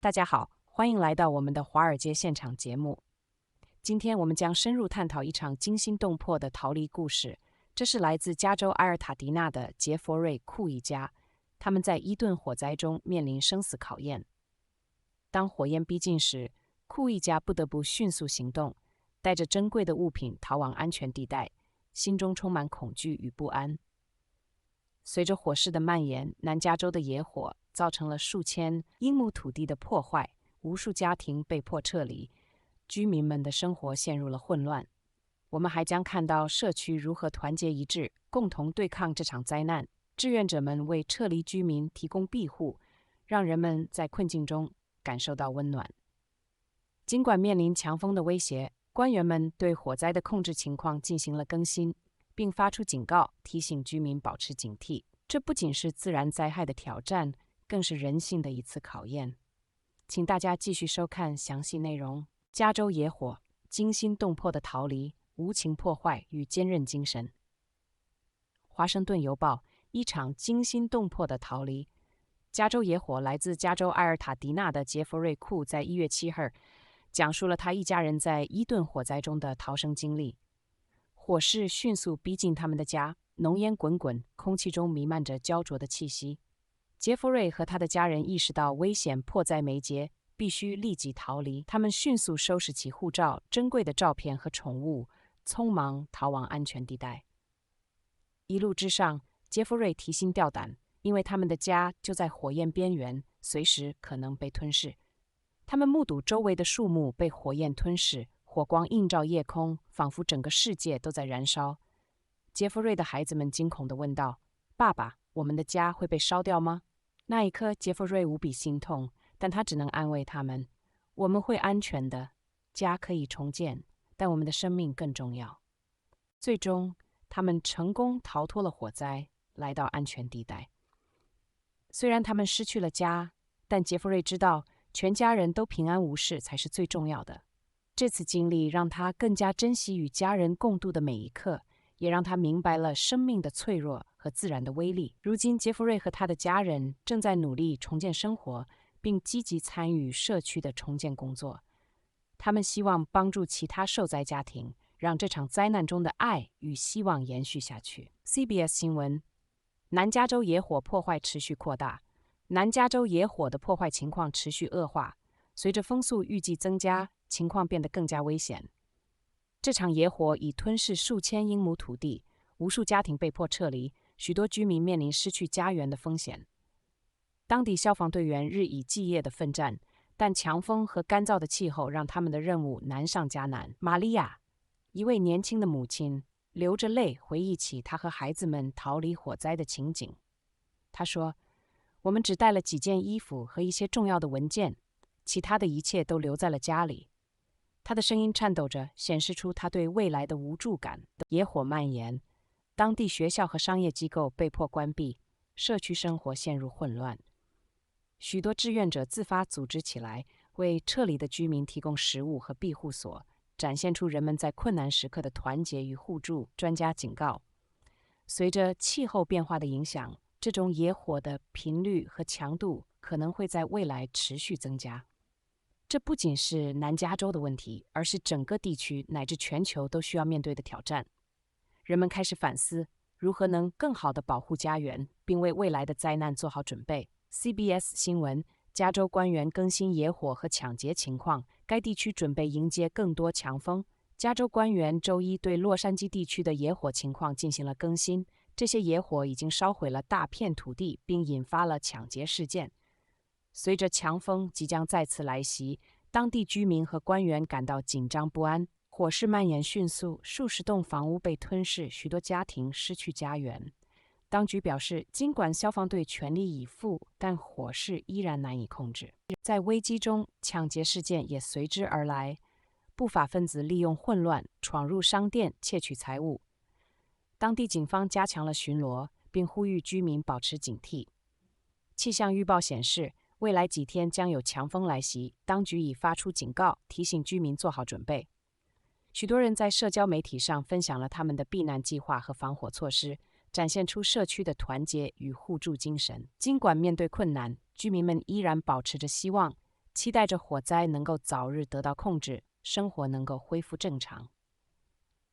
大家好，欢迎来到我们的华尔街现场节目。今天我们将深入探讨一场惊心动魄的逃离故事。这是来自加州埃尔塔迪纳的杰佛瑞·库一家，他们在伊顿火灾中面临生死考验。当火焰逼近时，库一家不得不迅速行动，带着珍贵的物品逃往安全地带，心中充满恐惧与不安。随着火势的蔓延，南加州的野火造成了数千英亩土地的破坏，无数家庭被迫撤离，居民们的生活陷入了混乱。我们还将看到社区如何团结一致，共同对抗这场灾难。志愿者们为撤离居民提供庇护，让人们在困境中感受到温暖。尽管面临强风的威胁，官员们对火灾的控制情况进行了更新，并发出警告，提醒居民保持警惕。这不仅是自然灾害的挑战，更是人性的一次考验。请大家继续收看详细内容。加州野火，惊心动魄的逃离，无情破坏与坚韧精神。华盛顿邮报，一场惊心动魄的逃离。加州野火来自加州埃尔塔迪纳的杰弗瑞·库在1月7日讲述了他一家人在伊顿火灾中的逃生经历。火势迅速逼近他们的家，浓烟滚滚，空气中弥漫着焦灼的气息。杰弗瑞和他的家人意识到危险迫在眉睫，必须立即逃离。他们迅速收拾起护照、珍贵的照片和宠物，匆忙逃往安全地带。一路之上，杰弗瑞提心吊胆，因为他们的家就在火焰边缘，随时可能被吞噬。他们目睹周围的树木被火焰吞噬，火光映照夜空，仿佛整个世界都在燃烧。杰弗瑞的孩子们惊恐地问道：“爸爸，我们的家会被烧掉吗？”那一刻，杰弗瑞无比心痛，但他只能安慰他们：“我们会安全的，家可以重建，但我们的生命更重要。”最终，他们成功逃脱了火灾，来到安全地带。虽然他们失去了家，但杰弗瑞知道，全家人都平安无事才是最重要的。这次经历让他更加珍惜与家人共度的每一刻，也让他明白了生命的脆弱和自然的威力。如今，杰弗瑞和他的家人正在努力重建生活，并积极参与社区的重建工作。他们希望帮助其他受灾家庭，让这场灾难中的爱与希望延续下去。CBS 新闻：南加州野火破坏持续扩大。南加州野火的破坏情况持续恶化，随着风速预计增加，情况变得更加危险。这场野火已吞噬数千英亩土地，无数家庭被迫撤离，许多居民面临失去家园的风险。当地消防队员日以继夜地奋战，但强风和干燥的气候让他们的任务难上加难。玛利亚，一位年轻的母亲，流着泪回忆起她和孩子们逃离火灾的情景。她说：“我们只带了几件衣服和一些重要的文件，其他的一切都留在了家里。”他的声音颤抖着，显示出他对未来的无助感。野火蔓延，当地学校和商业机构被迫关闭，社区生活陷入混乱。许多志愿者自发组织起来，为撤离的居民提供食物和庇护所，展现出人们在困难时刻的团结与互助。专家警告，随着气候变化的影响，这种野火的频率和强度可能会在未来持续增加。这不仅是南加州的问题，而是整个地区乃至全球都需要面对的挑战。人们开始反思如何能更好地保护家园，并为未来的灾难做好准备。CBS 新闻：加州官员更新野火和抢劫情况，该地区准备迎接更多强风。加州官员周一对洛杉矶地区的野火情况进行了更新，这些野火已经烧毁了大片土地，并引发了抢劫事件。随着强风即将再次来袭，当地居民和官员感到紧张不安。火势蔓延迅速，数十栋房屋被吞噬，许多家庭失去家园。当局表示，尽管消防队全力以赴，但火势依然难以控制。在危机中，抢劫事件也随之而来。不法分子利用混乱闯入商店，窃取财物。当地警方加强了巡逻，并呼吁居民保持警惕。气象预报显示，未来几天将有强风来袭，当局已发出警告，提醒居民做好准备。许多人在社交媒体上分享了他们的避难计划和防火措施，展现出社区的团结与互助精神。尽管面对困难，居民们依然保持着希望，期待着火灾能够早日得到控制，生活能够恢复正常。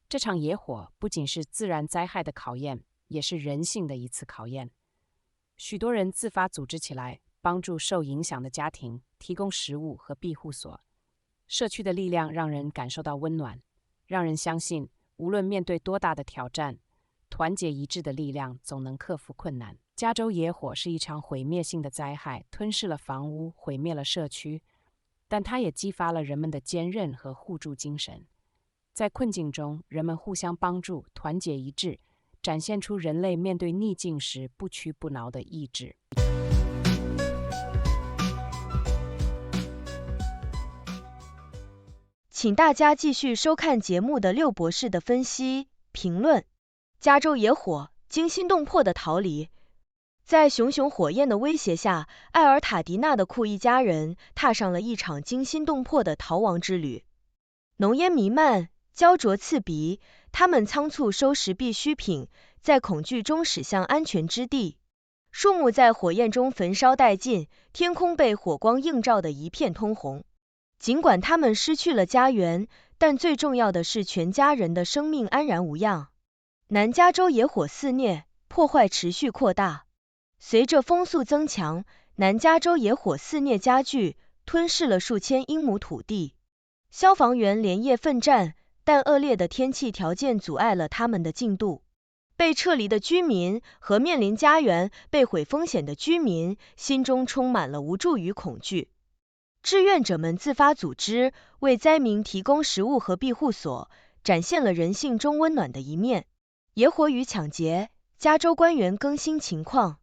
这场野火不仅是自然灾害的考验，也是人性的一次考验。许多人自发组织起来，帮助受影响的家庭，提供食物和庇护所。社区的力量让人感受到温暖，让人相信，无论面对多大的挑战，团结一致的力量总能克服困难。加州野火是一场毁灭性的灾害，吞噬了房屋，毁灭了社区，但它也激发了人们的坚韧和互助精神。在困境中，人们互相帮助，团结一致，展现出人类面对逆境时不屈不挠的意志。请大家继续收看节目的六博士的分析评论。加州野火惊心动魄的逃离。在熊熊火焰的威胁下，艾尔塔迪纳的库一家人踏上了一场惊心动魄的逃亡之旅。浓烟弥漫，焦灼刺鼻，他们仓促收拾必需品，在恐惧中驶向安全之地。树木在火焰中焚烧殆尽，天空被火光映照得一片通红。尽管他们失去了家园，但最重要的是全家人的生命安然无恙。南加州野火肆虐，破坏持续扩大。随着风速增强，南加州野火肆虐加剧，吞噬了数千英亩土地。消防员连夜奋战，但恶劣的天气条件阻碍了他们的进度。被撤离的居民和面临家园被毁风险的居民，心中充满了无助与恐惧。志愿者们自发组织，为灾民提供食物和庇护所，展现了人性中温暖的一面。野火与抢劫，加州官员更新情况。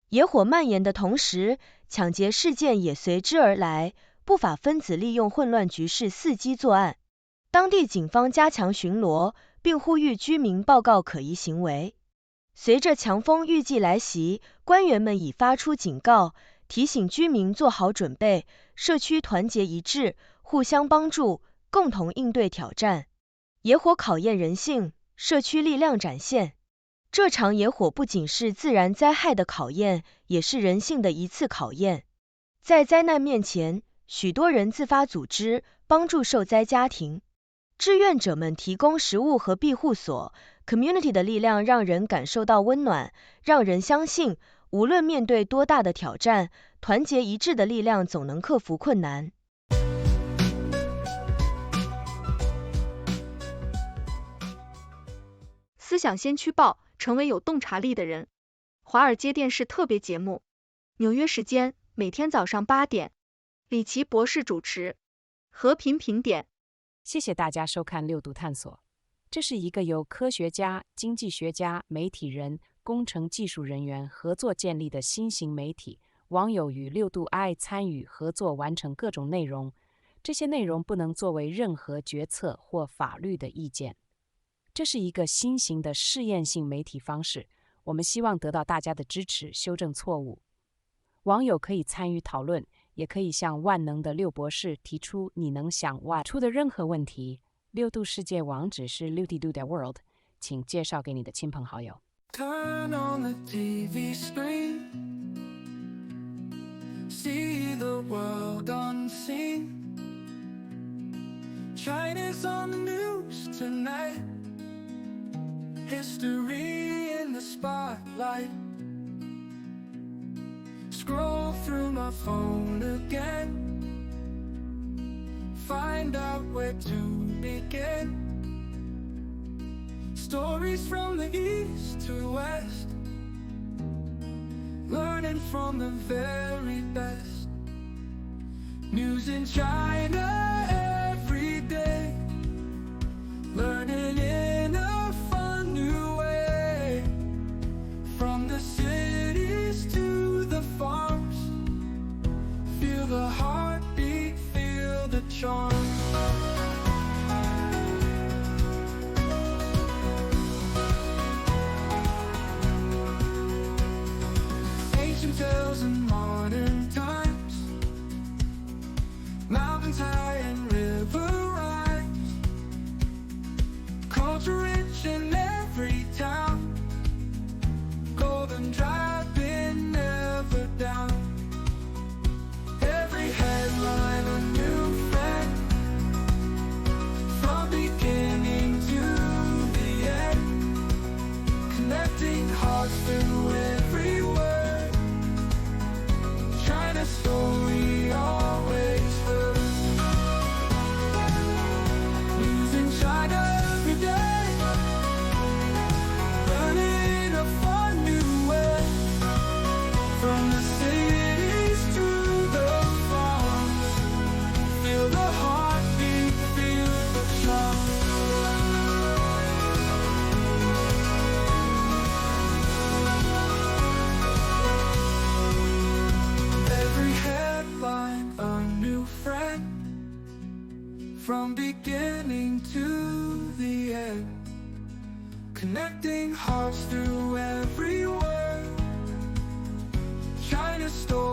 野火蔓延的同时，抢劫事件也随之而来，不法分子利用混乱局势伺机作案。当地警方加强巡逻，并呼吁居民报告可疑行为。随着强风预计来袭，官员们已发出警告，提醒居民做好准备，社区团结一致，互相帮助，共同应对挑战。野火考验人性，社区力量展现。这场野火不仅是自然灾害的考验，也是人性的一次考验。在灾难面前，许多人自发组织，帮助受灾家庭。志愿者们提供食物和庇护所 ，community 的力量让人感受到温暖，让人相信，无论面对多大的挑战，团结一致的力量总能克服困难。思想先驱报，成为有洞察力的人。华尔街电视特别节目，纽约时间每天早上8点，李奇博士主持。和平评点。谢谢大家收看六度探索。这是一个由科学家、经济学家、媒体人、工程技术人员合作建立的新型媒体。网友与六度爱参与合作完成各种内容，这些内容不能作为任何决策或法律的意见。这是一个新型的试验性媒体方式，我们希望得到大家的支持，修正错误。网友可以参与讨论，也可以向万能的六博士提出你能想出的任何问题。六度世界网址是6D-do.world， 请介绍给你的亲朋好友。Turn on the TV screen, see the world unseen. China's on the news tonight, history in the spotlight. Scroll through my phone again, find out where to begin. Stories from the east to west, learning from the very best. News in China every day, learning in a fun new way. From the cities to the farms, feel the heartbeat, feel the charm. Ancient tales in modern times, mountains high and river rise, culture rich in every town, golden drive been never down. Every headline from beginning to the end, connecting hearts through every word. China Story